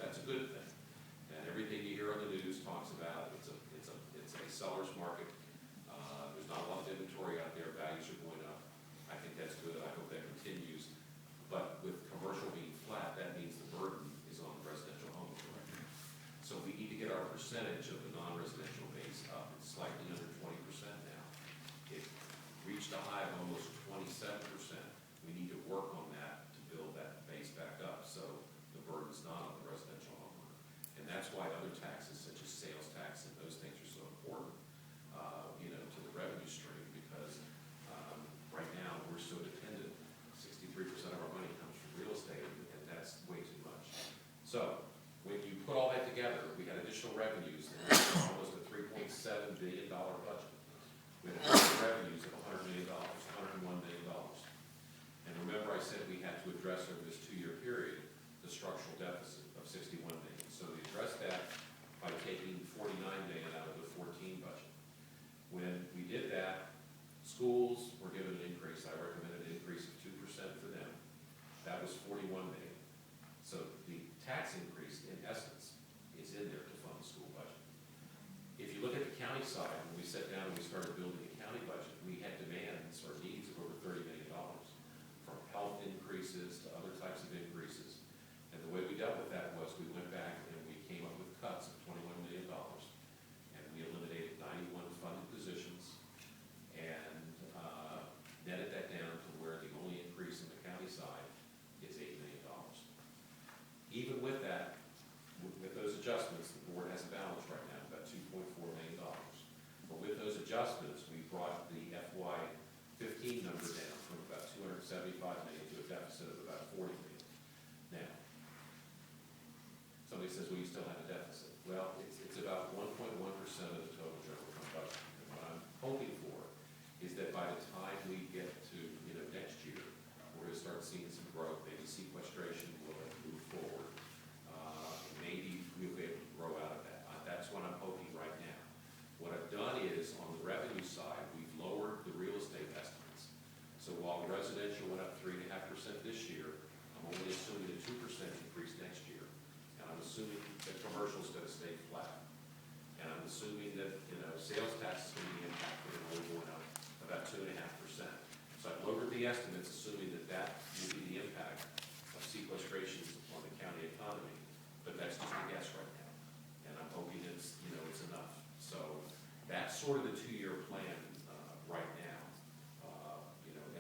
that's a good thing. And everything you hear on the news talks about, it's a seller's market. There's not a lot of inventory out there, values are going up. I think that's good, I hope that continues. But with commercial being flat, that means the burden is on the residential homeowner right now. So we need to get our percentage of the non-residential base up. It's slightly under 20% now. It reached a high of almost 27%. We need to work on that to build that base back up so the burden's not on the residential homeowner. And that's why other taxes such as sales tax and those things are so important, to the revenue stream, because right now we're so dependent. 63% of our money comes from real estate, and that's way too much. So when you put all that together, we had additional revenues, almost a $3.7 billion budget. We had additional revenues of $100 million, $101 million. And remember I said we had to address over this 2-year period the structural deficit of $61 million. So we addressed that by taking $49 million out of the 14 budget. When we did that, schools were given an increase. I recommended an increase of 2% for them. That was $41 million. So the tax increase, in essence, is in there to fund the school budget. If you look at the county side, when we sat down and we started building the county budget, we had demands or needs of over $30 million, from health increases to other types of increases. And the way we dealt with that was we went back and we came up with cuts of $21 million, and we eliminated 91 funded positions and netted that down to where the only increase in the county side is $8 million. Even with that, with those adjustments, the board has a balance right now, about $2.4 million. But with those adjustments, we brought the FY15 number down from about $275 million to a deficit of about $40 million. Now, somebody says, well, you still have a deficit. Well, it's about 1.1% of the total general fund budget. And what I'm hoping for is that by the time we get to next year, we're going to start seeing some growth. Maybe sequestration will move forward. Maybe we'll be able to grow out of that. That's what I'm hoping right now. What I've done is, on the revenue side, we've lowered the real estate estimates. So while residential went up 3.5% this year, I'm only assuming a 2% increase next year. And I'm assuming that commercial's going to stay flat. And I'm assuming that, sales tax is going to be impacted and only going up about 2.5%. So I've lowered the estimates, assuming that that will be the impact of sequestration on the county economy. But that's just a guess right now. And I'm hoping it's enough. So that's sort of the 2-year plan right now,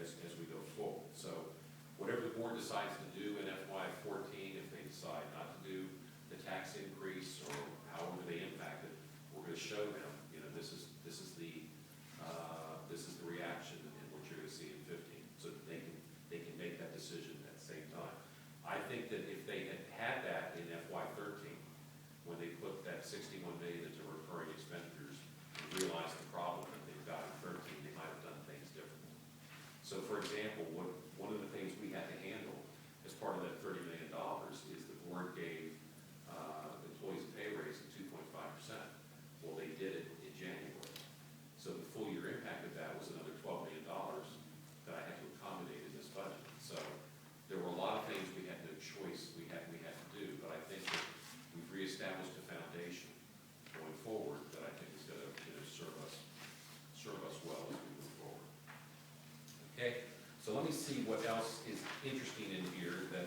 as we go forward. So whatever the board decides to do in FY14, if they decide not to do the tax increase or however they impact it, we're going to show them, this is the reaction and what you're going to see in 15, so that they can make that decision at the same time. I think that if they had that in FY13, when they put that $61 million into recurring expenditures and realized the problem that they've got in 13, they might have done things differently. So, for example, one of the things we had to handle as part of that $30 million is the board gave employees a pay raise of 2.5%. Well, they did it in January. So the full year impact of that was another $12 million that I had to accommodate in this budget. So there were a lot of things we had no choice we had to do, but I think that we've reestablished a foundation going forward that I think is going to serve us well as we move forward. Okay, so let me see what else is interesting in here that